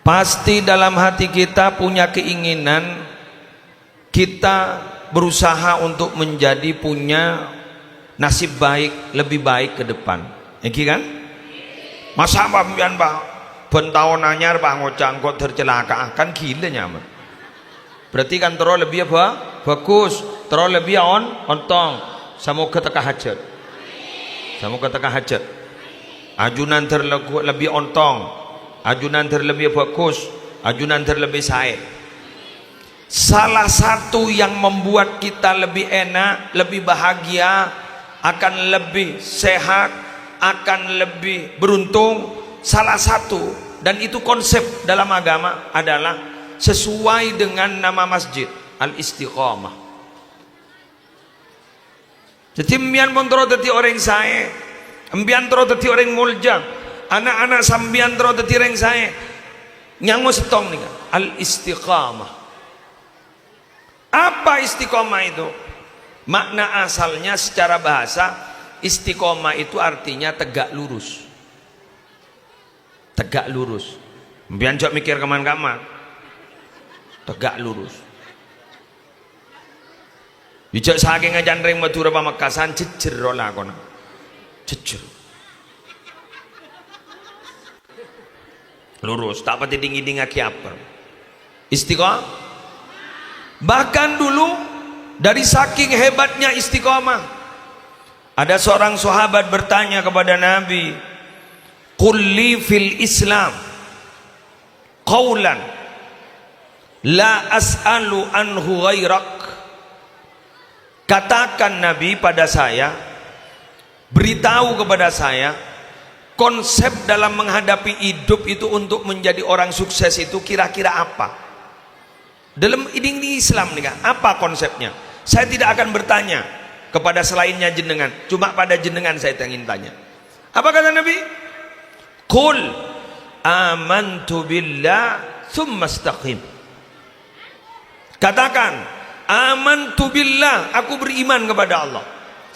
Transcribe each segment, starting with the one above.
Pasti dalam hati kita punya keinginan, kita berusaha untuk menjadi punya nasib baik, lebih baik ke depan. Iki kan? Masa pambian bah bentau nanyar bah ngocang kok tercelaka kan gila nyaman. Berarti kan terus lebih apa? Bagus, terus lebih ontong. Semoga teka hajat. Semoga teka hajat. Ajunan terlebih ontong, ajunan terlebih bagus, ajunan terlebih sae. Salah satu yang membuat kita lebih enak, lebih bahagia, akan lebih sehat, akan lebih beruntung, salah satu, dan itu konsep dalam agama adalah sesuai dengan nama masjid, al-istiqamah. Jadi mbian montro dadi orang sae, mbian tro dadi orang mulja, anak-anak sambian tro dadi orang sae. Nyango setong nih, al-istiqamah. Apa istiqomah itu? Makna asalnya secara bahasa, istiqomah itu artinya tegak lurus. Tegak lurus. Mbian jok mikir keman-kaman. Tegak lurus. Dijak saking ngejandring Madura Pamekasan jejer olah kono. Jejer. Lurus, tak pati tinggi-tinggi kiaper. Istiqomah. Bahkan dulu dari saking hebatnya istiqomah, ada seorang sahabat bertanya kepada Nabi, "Qul li fil Islam qawlan la as'alu anhu ghairak." Katakan Nabi pada saya, beritahu kepada saya konsep dalam menghadapi hidup itu untuk menjadi orang sukses itu kira-kira apa? Dalam ini Islam nih kan, apa konsepnya? Saya tidak akan bertanya kepada selainnya jenengan, cuma pada jenengan saya ingin tanya. Apa kata Nabi? Qul amantu billah tsumma istaqim. Katakan, amantu billah, aku beriman kepada Allah.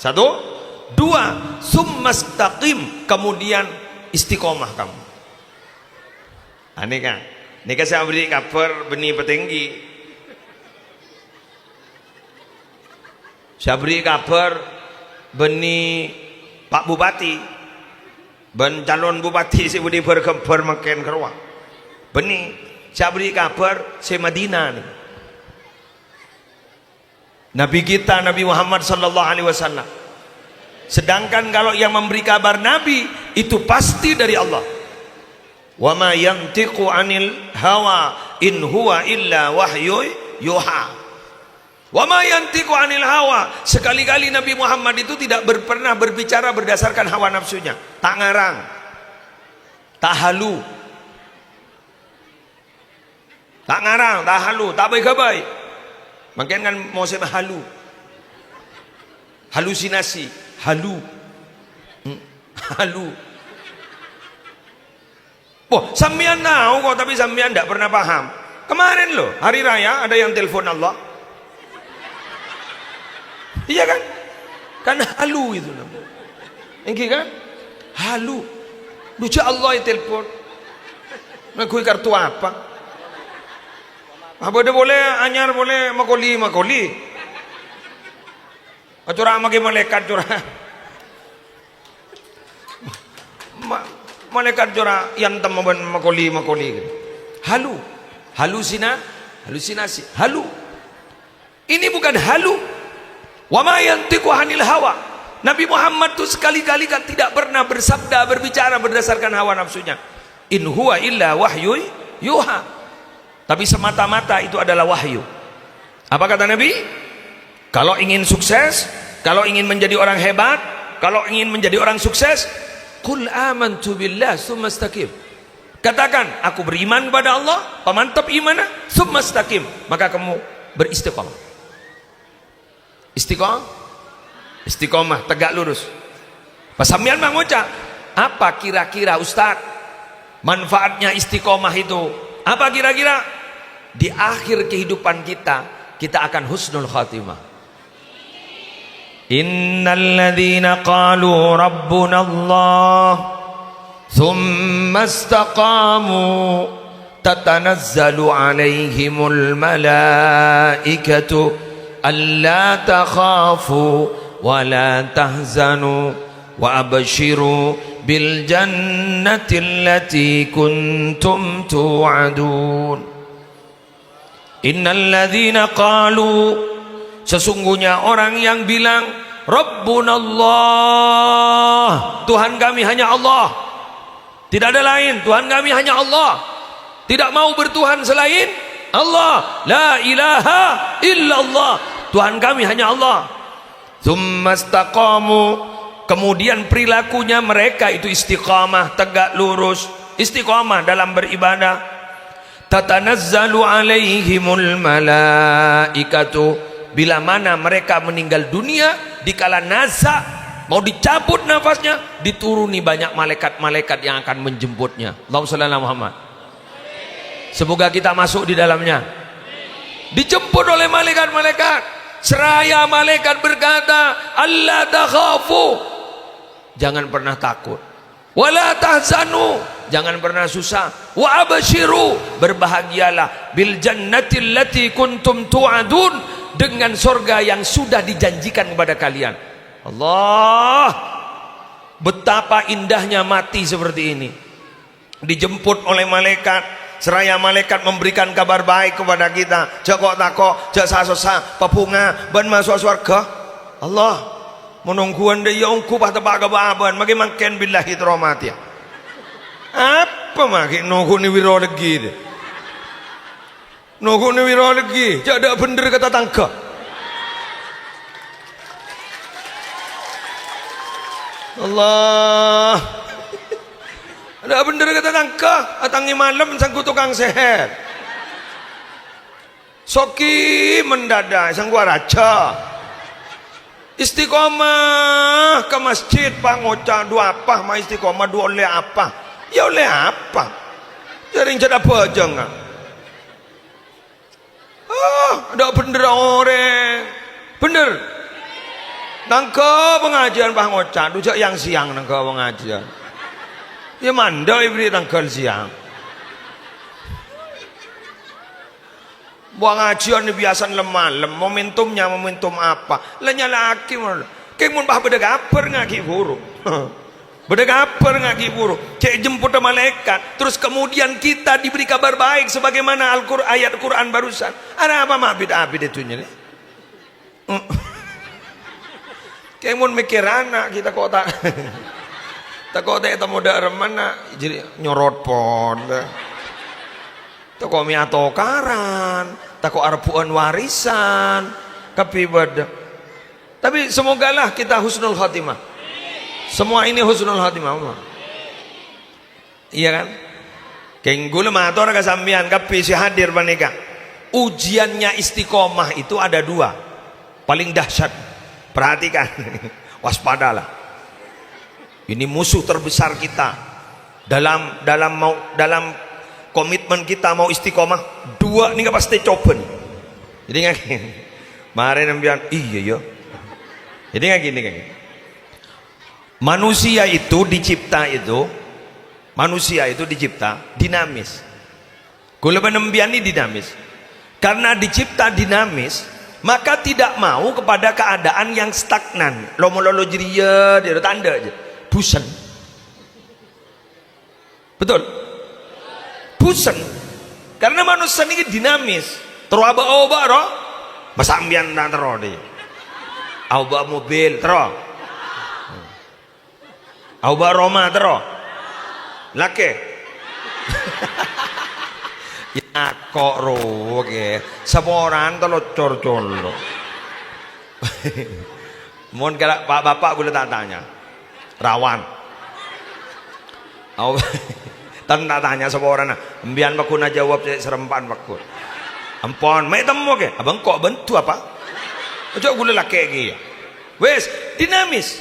Satu, dua, tsumma istaqim, kemudian istiqomah kamu. Aneh kan? Ini kan saya beri kabar benih petinggi. Saya beri kabar benih Pak Bupati, ben calon Bupati si budi berkebar makin keruah. Benih, saya beri kabar si Madinah nih. Nabi kita Nabi Muhammad sallallahu alaihi wasallam. Sedangkan kalau yang memberi kabar Nabi itu pasti dari Allah. Wa ma yantiqu anil hawa in huwa illa wahyu yuha. Wa ma yantiqu anil hawa, sekali-kali Nabi Muhammad itu tidak pernah berbicara berdasarkan hawa nafsunya, tak ngarang, tak halu, tak ngarang, tak halu, tak baik-baik. Makin kan mau saya halu, halusinasi, halu, halu. Oh, sampean tahu kok, tapi sampean tidak pernah paham. Kemarin loh, hari raya ada yang telepon Allah. Iya kan? Kan halu itu namanya. Engki kan? Halu. Lucu Allah yang telepon. Ngakui kartu apa? Apa dia boleh anyar boleh makoli. Curah maki malaikat curah. Malaikat curah yang teman makoli. Halu. Halusinasi. Halu. Ini bukan halu. Wa ma yantiqu anil hawa. Nabi Muhammad itu sekali-kali kan tidak pernah bersabda, berbicara berdasarkan hawa nafsunya. In huwa illa wahyu yuha. Tapi semata-mata itu adalah wahyu. Apa kata Nabi? Kalau ingin sukses, kalau ingin menjadi orang hebat, kalau ingin menjadi orang sukses, qul amantu billah tsumma istaqim. Katakan, aku beriman kepada Allah, pemantap iman, tsumma istaqim, maka kamu beristiqamah. Istiqomah, tegak lurus. Pas sampean mengucap, apa kira-kira Ustaz manfaatnya istiqomah itu? Apa kira-kira? Di akhir kehidupan kita akan husnul khatimah. Innal ladzina qalu rabbuna Allah tsumma istaqamu tatanazzalu alaihimul malaikatu alla takhafu wa la tahzanu wa abshiru bil jannati allati kuntum tu'adun. Innal ladzina qalu, sesungguhnya orang yang bilang Rabbunallah, Tuhan kami hanya Allah, tidak ada lain, Tuhan kami hanya Allah, tidak mau bertuhan selain Allah, la ilaha illallah, Tuhan kami hanya Allah. Tsumastaqamu, kemudian perilakunya mereka itu istiqamah, tegak lurus, istiqamah dalam beribadah. Tatanazzalu alaihimul malaikatu, bila mana mereka meninggal dunia, dikala nazak mau dicabut nafasnya, dituruni banyak malaikat-malaikat yang akan menjemputnya. Allahumma shalli ala Muhammad. Semoga kita masuk di dalamnya. Dijemput oleh malaikat-malaikat, seraya malaikat berkata, Allah takhafu, jangan pernah takut, wala tahzanu, jangan pernah susah, wa abshiru, berbahagialah, bil jannati allati kuntum tu'adun, dengan surga yang sudah dijanjikan kepada kalian. Allah, betapa indahnya mati seperti ini, dijemput oleh malaikat, seraya malaikat memberikan kabar baik kepada kita. Jokok takok, jasa sosa, papunga, ban masuk surga. Allah menungguan dia ungku pada bagaban, magi makin billahi traumat ya. Apa magi nunggu ni wiro lagi deh. Nunggu ni wiro lagi, jadi bener kata tangka. Allah, ada bener kata tangka, atangi malam sangku tukang seher. Soki mendadak sangku raja. Istiqomah ke masjid pangoca dua apa, ma istiqomah dua oleh apa? Ya oleh apa? Jaring jadi apa aja enggak? Ada bener orang, bener. Nangka pengajian pangoca, dujak yang siang nangka pengajian. Ya mandai beri tanggal siang. Buang ngajian ni biasa lemah, momentumnya momentum apa? Lanya laki mana? Kemun bah beda gaper ngaki buruk. Beda gaper ngaki buruk. Cek jemput malaikat, terus kemudian kita diberi kabar baik sebagaimana ayat Quran barusan. Ada apa mak beda-beda itu nih? Kemun mikir anak kita kok tak. Tak tak muda remana jadi nyorot pon. Tak mi atau karan, tak arpuan warisan, kapibad. Tapi semogalah kita husnul khatimah. Semua ini husnul khatimah. Iya kan? Kenggul mator kasambian kapi si hadir panika. Ujiannya istiqomah itu ada dua. Paling dahsyat. Perhatikan. Waspadalah. Ini musuh terbesar kita dalam komitmen kita mau istiqomah. Dua ini pasti coba. Jadi nggak kemarin nampian iya yo. Jadi nggak gini kan? Manusia itu dicipta dinamis. Kalau nampian ini dinamis. Karena dicipta dinamis, maka tidak mau kepada keadaan yang stagnan. Lolo jeria dia tanda aja. Bosan. Betul? Bosan. Karena manusia ini dinamis. Terobak-obak roh. Masa ambian tak terus dia. Obak mobil terus. Obak Roma terus. Laki. Ya kok roh ke. Seporan telur colo. Mohon kalau Pak Bapak boleh tak tanya. Rawan. Tan tak tanya seorang mbian bakuna jawab serempan bakun. Ampun, mai temu ke? Abang kok bentu apa? Ojo gula laki lagi. Wes, dinamis.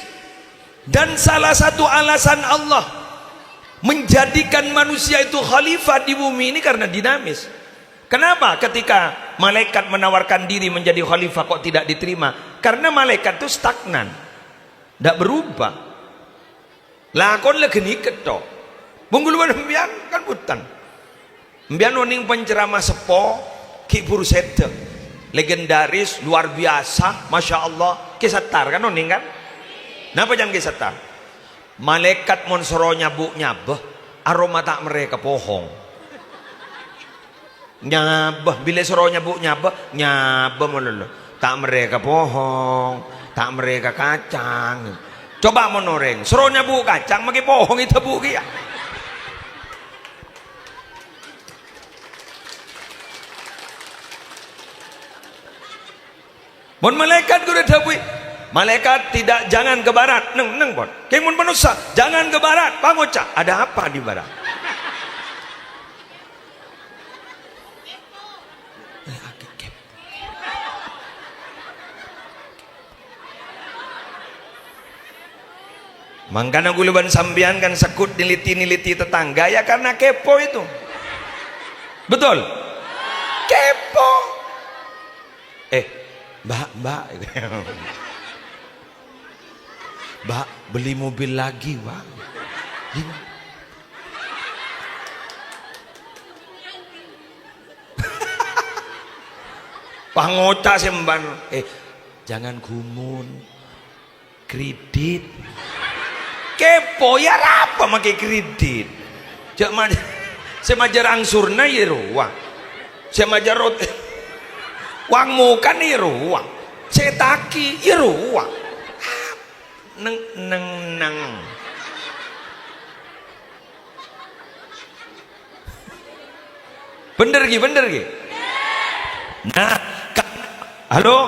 Dan salah satu alasan Allah menjadikan manusia itu khalifah di bumi ini karena dinamis. Kenapa ketika malaikat menawarkan diri menjadi khalifah kok tidak diterima? Karena malaikat itu stagnan. Tidak berubah. Lakon lagi niket toh. Bunggul mbian kan hutan. Mbian oning penceramah sepo Ki Bursete, legendaris, luar biasa, masya Allah. Kisatar kan oning kan? Napa jangan kisatar? Malaikat monsoro nyabu nyabah, aroma tak mereka pohong. Nyabah, bila soro nyabu nyabah, nyabah melulu. Tak mereka pohong, tak mereka kacang. Coba menoreng, soro nyabu kacang, maki pohong itu buki ya. Bon malaikat kuda dapui, malaikat tidak, jangan ke barat, neng bon. Kemun manusia, jangan ke barat, pangoca. Ada apa di barat? Mangkana guluban sambian kan sekut niliti tetangga ya karena kepo itu. Betul? Kepo. Mbak, Mbak beli mobil lagi, Bang. Pangoca semban. Jangan gumun. Kredit. Kepo ya apa make kredit. Semajar angsurna ya ruang. Semajar rot. Wang muka nih ruang, cetaki ya ruang, neng. Bener gi. Nah, halo.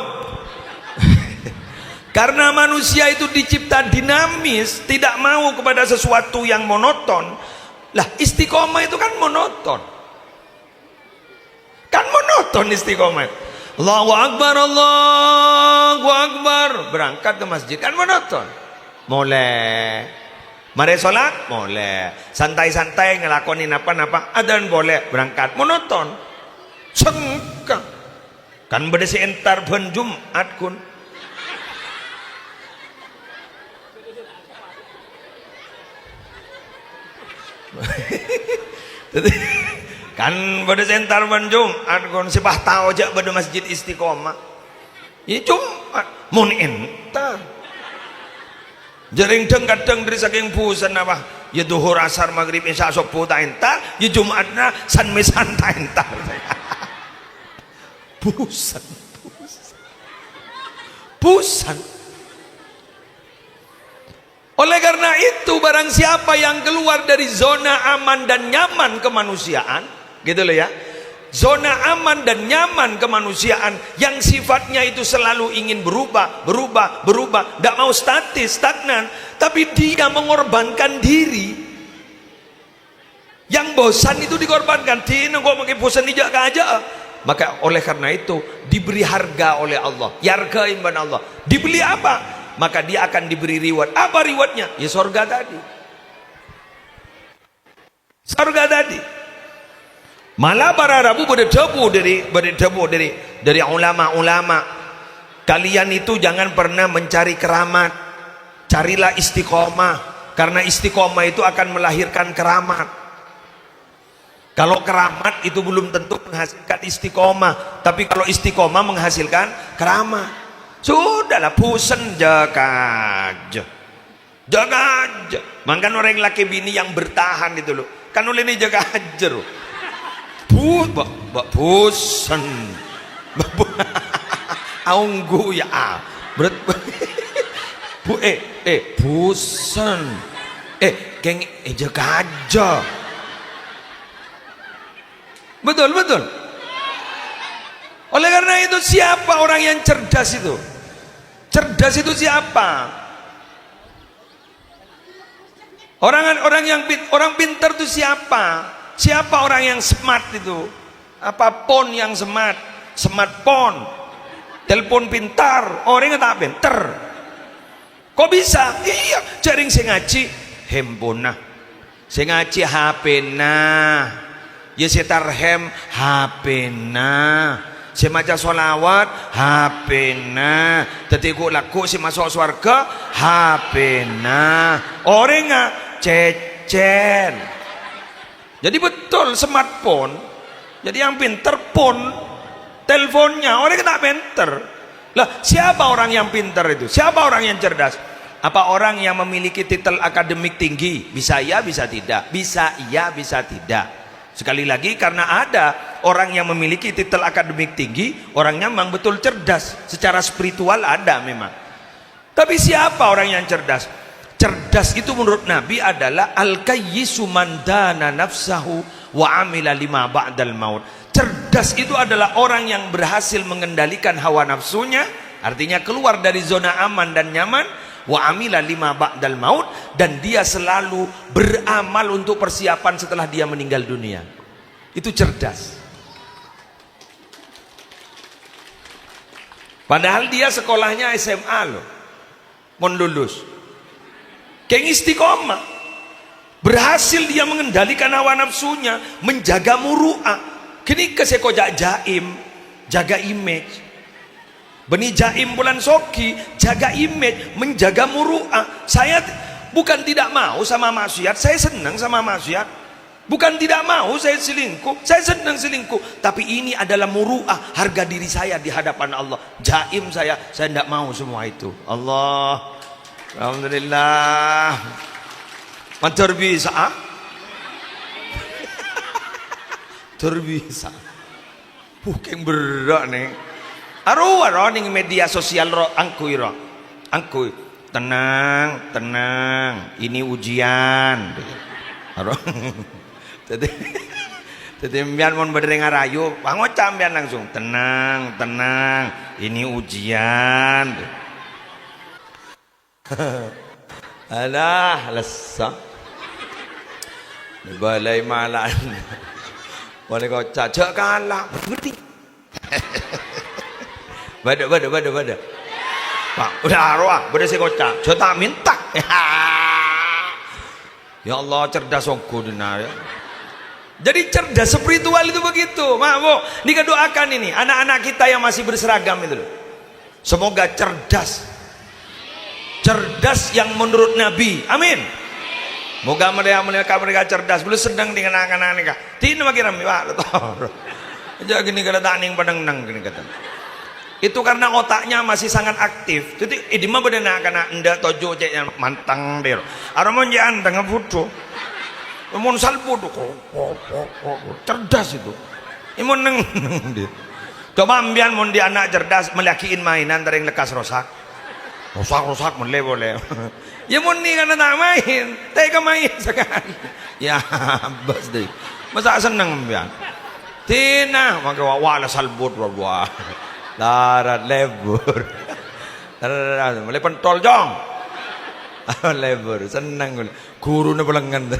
Karena manusia itu dicipta dinamis, tidak mau kepada sesuatu yang monoton. Lah istiqomah itu kan monoton. Kan monoton istiqomah. Allahu Akbar, berangkat ke masjid kan monoton. Boleh. Mari sholat, boleh. Santai-santai ngelakonin apa-apa, adzan boleh. Berangkat monoton. Sengkang. Kan beda si entar ben Jumat kun. Kan pada sentar banjum adgon sepah tahu aja pada masjid istiqomah ya Jumat mun entar jaring kadang dari saking pusan apa ya duhur asar maghrib isya sopo ta entar ya Jumatna sanmisan ta entar pusan. Oleh karena itu barang siapa yang keluar dari zona aman dan nyaman kemanusiaan, gitu loh ya, zona aman dan nyaman kemanusiaan yang sifatnya itu selalu ingin berubah, tidak mau statis, stagnan, tapi dia mengorbankan diri. Yang bosan itu dikorbankan, dina kok pakai bosan dijak aja. Maka oleh karena itu diberi harga oleh Allah, yarga imban Allah. Dibeli apa? Maka dia akan diberi reward. Apa rewardnya? Ya surga tadi. Surga tadi. Malah para Rabu berdebu dari ulama-ulama. Kalian itu jangan pernah mencari keramat. Carilah istiqomah. Karena istiqomah itu akan melahirkan keramat. Kalau keramat itu belum tentu menghasilkan istiqomah. Tapi kalau istiqomah menghasilkan keramat. Sudahlah pusen jaga aja. Mangkan orang laki bini yang bertahan itu loh. Kan oleh ini jaga aja loh. Pusen. Aunggu ya berat. Pusen. Geng jaga aja. Betul. Oleh karena itu siapa orang yang cerdas itu? Cerdas itu siapa? Orang pintar itu siapa? Siapa orang yang smart itu? Apa pon yang smart? Smartphone, telepon pintar, orang tak pintar. Kok bisa? Iya, jaring sing ngaji handphone nah. Sing ngaji HP nah. Ya setar HP nah. Si maca solawat HP na, tetiku laku si masuk surga HP na, orang cecen. Jadi betul smartphone Jadi yang pinter pun teleponnya, orang kena pinter. Lah, siapa orang yang pinter itu? Siapa orang yang cerdas? Apa orang yang memiliki titel akademik tinggi? Bisa iya, bisa tidak. Bisa iya, bisa tidak. Sekali lagi, karena ada orang yang memiliki titel akademik tinggi, orangnya memang betul cerdas. Secara spiritual ada memang. Tapi siapa orang yang cerdas? Cerdas itu menurut Nabi adalah al-kayyisu man dana nafsahu wa amila lima ba'dal maut. Cerdas itu adalah orang yang berhasil mengendalikan hawa nafsunya, artinya keluar dari zona aman dan nyaman, wa amila lima ba'dal maut, dan dia selalu beramal untuk persiapan setelah dia meninggal dunia. Itu cerdas. Padahal dia sekolahnya SMA loh, mau lulus. Kayak istiqomah, berhasil dia mengendalikan hawa nafsunya, menjaga muru'ah. Kini kesekojak jaim, jaga image. Beni jaim bulan soki, jaga image, menjaga muru'ah. Saya bukan tidak mau sama maksiat, saya senang sama maksiat. Bukan tidak mau saya selingkuh, saya senang selingkuh. Tapi ini adalah muru'ah, harga diri saya di hadapan Allah. Jaim saya tidak mau semua itu. Allah, alhamdulillah. Matur bisa, terbisa. Bukan berat nih. Aro ning media sosial ro angkui ro. Angkui. Tenang, tenang. Ini ujian. Aro. Jadi mbian mon berdengar rayu, pangocam mbian langsung. Tenang, tenang. Ini ujian. Alah, lesah. Balai malan. Boleh kau cacak kalah. Berarti. Bada. Pak, udah arwah, bada saya kocak. Saya tak minta. Ya Allah, cerdas aku dinar. Jadi cerdas spiritual itu begitu. Bu, Nika doakan ini anak-anak kita yang masih berseragam itu. Semoga cerdas. Cerdas yang menurut Nabi. Amin. Moga mereka cerdas. Belum sedang dengan anak-anak mereka. Tidak makin ramai pak. Jadi gini kata taning padang nang gini kata. Itu karena otaknya masih sangat aktif. Jadi ini mah benar karena anda tojo cek yang mantang der. Aramon jangan dengan foto. Mon salpo tuh. Cerdas itu. Imun neng dia. Coba ambian mon di anak cerdas melakiin mainan dari yang lekas rosak. Rosak boleh. Ya mun ni karena tak main, tak main sekali. Ya bas deh. Masa senang ambian. Tina, maka wala salbut wah. Darat lebur. Mulai pentol jong. Lebur, senang guru na pelengan.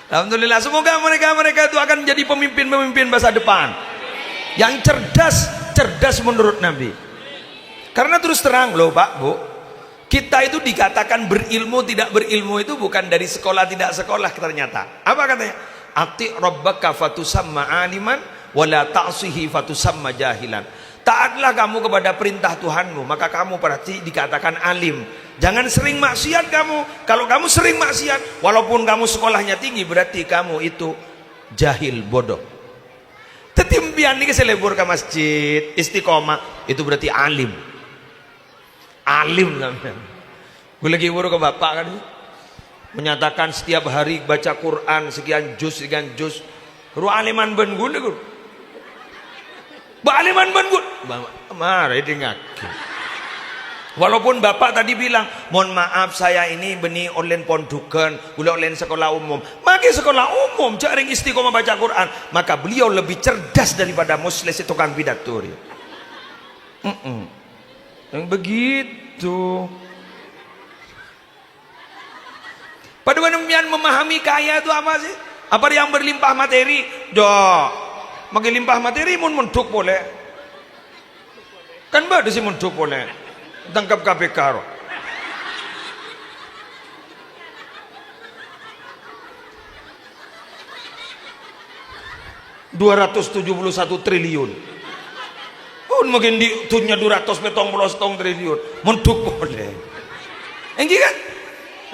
Alhamdulillah, semoga mereka itu akan menjadi pemimpin masa depan. Yang cerdas menurut Nabi. Karena terus terang loh Pak, Bu, kita itu dikatakan berilmu tidak berilmu itu bukan dari sekolah tidak sekolah ternyata. Apa katanya? Ati rabbaka fatusamma aliman wala ta'sihi fatusamma jahilan. Taatlah kamu kepada perintah Tuhanmu, maka kamu berarti dikatakan alim. Jangan sering maksiat kamu. Kalau kamu sering maksiat, walaupun kamu sekolahnya tinggi, berarti kamu itu jahil, bodoh. Tetimpian ini selebur ke masjid, istiqomah, itu berarti alim. Alim namanya. Gue lagi buru ke bapak kan, menyatakan setiap hari baca Quran sekian juz. Ru aliman ben gue lagi. Ba aliman ben gue. Mari dengar. Walaupun bapak tadi bilang, mohon maaf saya ini benih online pondukan, gula online sekolah umum. Maka sekolah umum jaring istiqomah baca Quran, maka beliau lebih cerdas daripada muslis itu tukang pidato. Yang begitu. Pada demikian memahami kaya itu apa sih? Apa yang berlimpah materi? Makin limpah materi mun menduk boleh. Kan ada sih menduk boleh. Tangkap KPK. 271 triliun. Mungkin di tuhnya 200 triliun. Menduk boleh. Enggi kan?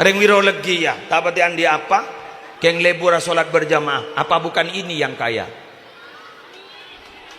Reng wiro legi ya. Tapati andi apa? Keng lebura sholat berjamaah. Apa bukan ini yang kaya?